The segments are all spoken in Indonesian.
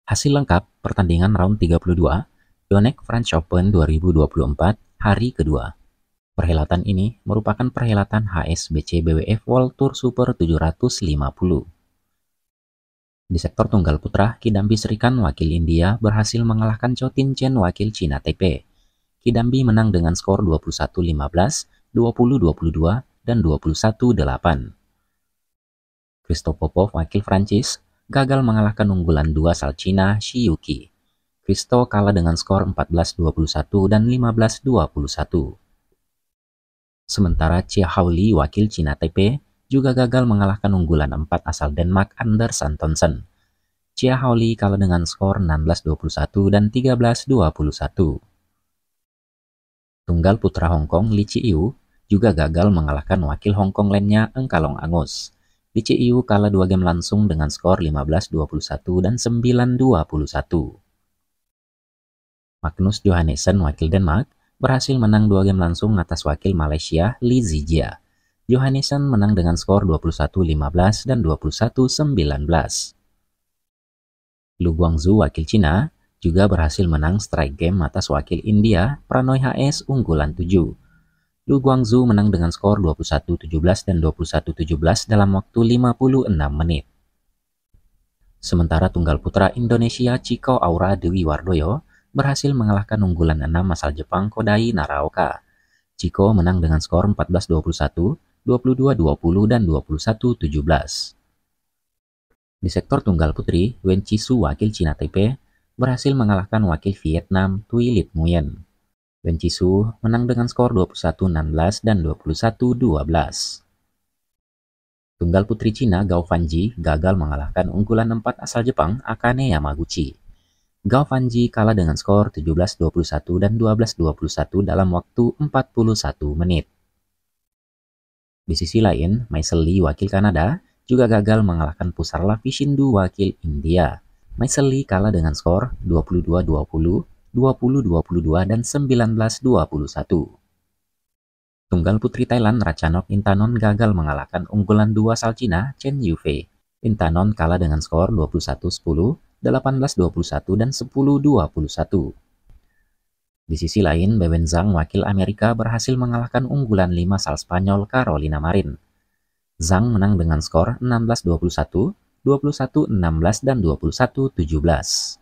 Hasil lengkap pertandingan round 32 Yonex French Open 2024 hari kedua. Perhelatan ini merupakan perhelatan HSBC BWF World Tour Super 750. Di sektor tunggal putra, Kidambi Srikan wakil India berhasil mengalahkan Chou Tin Chen wakil Cina Taipei. Kidambi menang dengan skor 21-15, 20-22, dan 21-8. Christophe Popov wakil Prancis gagal mengalahkan unggulan 2 asal Cina Shi Yuqi. Christo kalah dengan skor 14-21 dan 15-21. Sementara Chia Haoli wakil Cina Taipei juga gagal mengalahkan unggulan 4 asal Denmark Anders Antonsen. Chia Haoli kalah dengan skor 16-21 dan 13-21. Tunggal putra Hong Kong Lee Chi-yu juga gagal mengalahkan wakil Hong Kong lainnya Eng Kalong Angus. Lee Chi-yu kalah 2 game langsung dengan skor 15-21 dan 9-21. Magnus Johansson wakil Denmark berhasil menang 2 game langsung atas wakil Malaysia Lee Zijia. Johansson menang dengan skor 21-15 dan 21-19. Lu Guangzhou wakil Cina juga berhasil menang strike game atas wakil India Pranoy HS unggulan 7. Lu Guangzhou menang dengan skor 21-17 dan 21-17 dalam waktu 56 menit. Sementara tunggal putra Indonesia Chico Aura Dewi Wardoyo berhasil mengalahkan unggulan 6 asal Jepang Kodai Naraoka. Chico menang dengan skor 14-21, 22-20, dan 21-17. Di sektor tunggal putri, Wen Chisu wakil Cina Taipei berhasil mengalahkan wakil Vietnam Thuy Lip Nguyen. Wen Chisu menang dengan skor 21-16 dan 21-12. Tunggal putri Cina Gao Fanji gagal mengalahkan unggulan 4 asal Jepang Akane Yamaguchi. Gao Fanji kalah dengan skor 17-21 dan 12-21 dalam waktu 41 menit. Di sisi lain, Maisel Lee wakil Kanada juga gagal mengalahkan Pusarla Vishindu wakil India. Maisel Lee kalah dengan skor 22-20, 20-22, dan 19-21. Tunggal putri Thailand Ratchanok Intanon gagal mengalahkan unggulan 2 asal Cina Chen Yufei. Intanon kalah dengan skor 21-10, 18-21, dan 10-21. Di sisi lain, Bewen Zhang wakil Amerika berhasil mengalahkan unggulan 5 asal Spanyol Carolina Marin. Zhang menang dengan skor 16-21, 21-16, dan 21-17.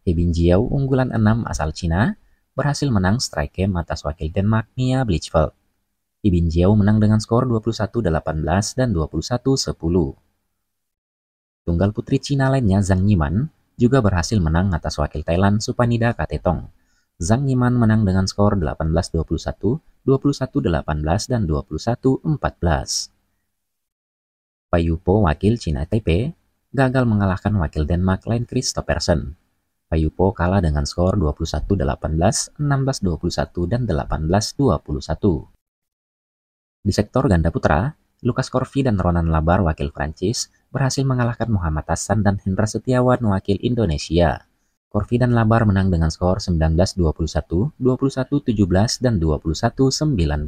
He Binjiao unggulan 6 asal Cina berhasil menang strike game atas wakil Denmark Mia Blichfeldt. He Binjiao menang dengan skor 21-18 dan 21-10. Tunggal putri Cina lainnya Zhang Yiman juga berhasil menang atas wakil Thailand Supanida Katetong. Zhang Yiman menang dengan skor 18-21, 21-18, dan 21-14. Payupo wakil Cina Taipei gagal mengalahkan wakil Denmark Len Christophersen. Payupo kalah dengan skor 21-18, 16-21, dan 18-21. Di sektor ganda putra, Lucas Corvi dan Ronan Labar wakil Prancis berhasil mengalahkan Muhammad Hassan dan Hendra Setiawan wakil Indonesia. Corvi dan Labar menang dengan skor 19-21, 21-17, dan 21-19.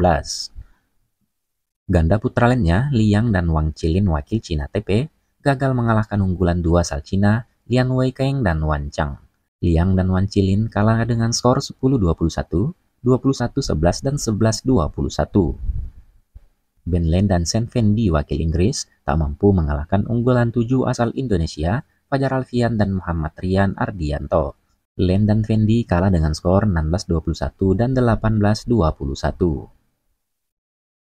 Ganda putra lainnya, Liang dan Wang Qilin wakil Cina Taipei gagal mengalahkan unggulan 2 asal Cina Lian Weikeng dan Wan Chang. Liang dan Wan Qilin kalah dengan skor 10-21, 21-11, dan 11-21. Ben Lane dan Sen Fendi wakil Inggris tak mampu mengalahkan unggulan 7 asal Indonesia Fajar Alfian dan Muhammad Rian Ardianto. Lane dan Fendi kalah dengan skor 16-21 dan 18-21.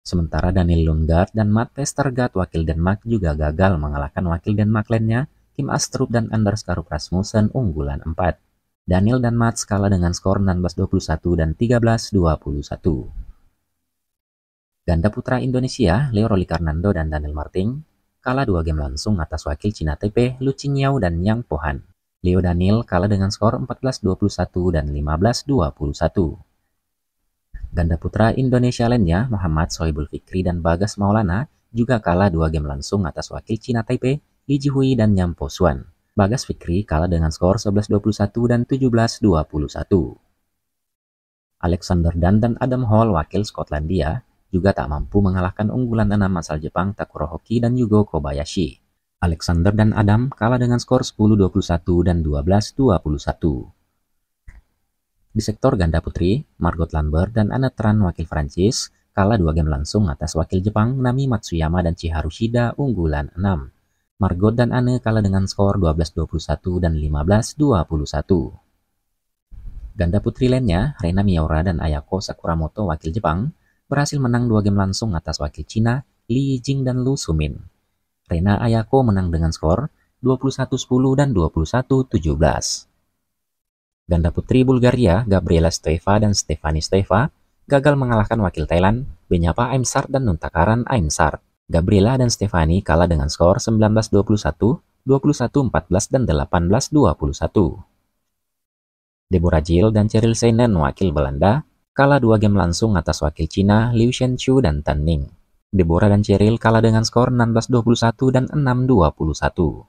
Sementara Daniel Lundgaard dan Matt Vestergaard wakil Denmark juga gagal mengalahkan wakil Denmark lainnya Kim Astrup dan Anders Karup Rasmussen unggulan 4. Daniel dan Matt kalah dengan skor 16-21 dan 13-21. Ganda putra Indonesia, Leo Rolikarnando dan Daniel Martin, kalah 2 game langsung atas wakil Cina Taipei, Lu Qingyao dan Yang Pohan. Leo Daniel kalah dengan skor 14-21 dan 15-21. Ganda putra Indonesia lainnya, Muhammad Sohibul Fikri dan Bagas Maulana, juga kalah 2 game langsung atas wakil Cina Taipei, Li Jihui dan Yang Po Xuan. Bagas Fikri kalah dengan skor 11-21 dan 17-21. Alexander Dunn dan Adam Hall wakil Skotlandia juga tak mampu mengalahkan unggulan 6 asal Jepang Takuro Hoki dan Yugo Kobayashi. Alexander dan Adam kalah dengan skor 10-21 dan 12-21. Di sektor ganda putri, Margot Lambert dan Anne Tran wakil Prancis kalah 2 game langsung atas wakil Jepang Nami Matsuyama dan Chiharu Shida unggulan 6. Margot dan Anne kalah dengan skor 12-21 dan 15-21. Ganda putri lainnya, Reina Miyaura dan Ayako Sakuramoto wakil Jepang berhasil menang 2 game langsung atas wakil Cina Li Yijing dan Lu Sumin. Reina Ayako menang dengan skor 21-10 dan 21-17. Ganda putri Bulgaria, Gabriela Stoeva dan Stefani Stoeva gagal mengalahkan wakil Thailand, Benyapa Aimsart dan Nuntakaran Aimsart. Gabriela dan Stefani kalah dengan skor 19-21, 21-14 dan 18-21. Deborah Jill dan Cheryl Seinen wakil Belanda kalah 2 game langsung atas wakil Cina Liu Shenchu dan Tan Ning. Deborah dan Cheryl kalah dengan skor 16-21 dan 6-21.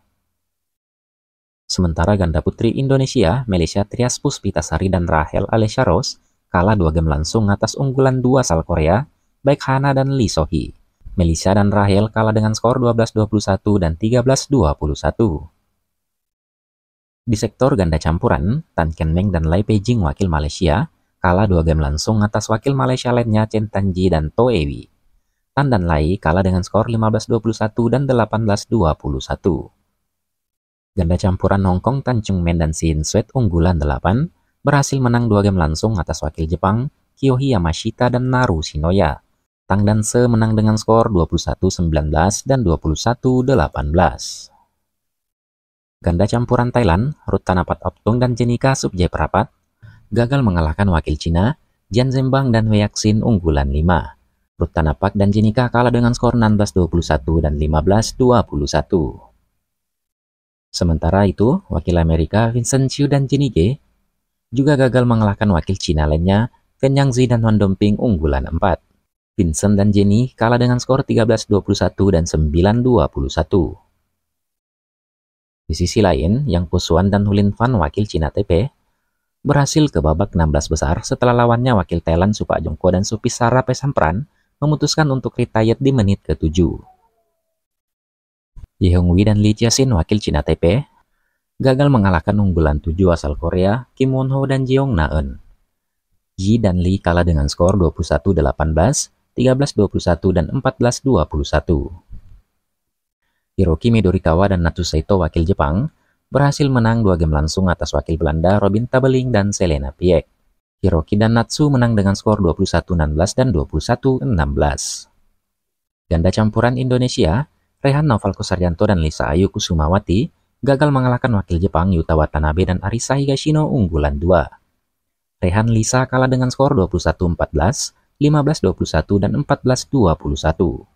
Sementara ganda putri Indonesia, Malaysia Trias Puspitasari dan Rahel Alessia Rose kalah 2 game langsung atas unggulan 2 asal Korea, baik Hana dan Lee Sohee. Malaysia dan Rahel kalah dengan skor 12-21 dan 13-21. Di sektor ganda campuran, Tan Ken Meng dan Lai Peijing wakil Malaysia kalah 2 game langsung atas wakil Malaysia lainnya Chen Tanji dan To Ewi. Tan dan Lai kalah dengan skor 15-21 dan 18-21. Ganda campuran Hong Kong Tan Chung Men dan Shin Sweat unggulan 8 berhasil menang 2 game langsung atas wakil Jepang Kiyoshi Yamashita dan Naru Shinoya. Tang dan Se menang dengan skor 21-19 dan 21-18. Ganda campuran Thailand, Ruth Tanapat Optung dan Jenika Subjeprapat gagal mengalahkan wakil Cina, Jian Zembang dan Wei Yaxin unggulan 5. Ruth Tanapak dan Jenika kalah dengan skor 16-21 dan 15-21. Sementara itu, wakil Amerika Vincent Chiu dan Jenny Ge juga gagal mengalahkan wakil Cina lainnya, Fen Yangzi dan Wan Domping unggulan 4. Vincent dan Jenny kalah dengan skor 13-21 dan 9-21. Di sisi lain, Yang Pusuan dan Hulin Fan wakil Cina TP berhasil ke babak 16 besar setelah lawannya wakil Thailand Supak Jongko dan Supisara Pesampran memutuskan untuk retired di menit ke-7. Ye Hong Wei dan Lee Chia-sin wakil Cina TP gagal mengalahkan unggulan 7 asal Korea Kim Won Ho dan Jeong Na-eun. Yi dan Lee kalah dengan skor 21-18, 13-21 dan 14-21. Hiroki Midorikawa dan Natsu Saito wakil Jepang berhasil menang 2 game langsung atas wakil Belanda Robin Tabeling dan Selena Piek. Hiroki dan Natsu menang dengan skor 21-16 dan 21-16. Ganda campuran Indonesia, Rehan Novalko Sarjanto dan Lisa Ayu Kusumawati gagal mengalahkan wakil Jepang Yuta Watanabe dan Arisa Higashino unggulan 2. Rehan Lisa kalah dengan skor 21-14, 15-21 dan 14-21.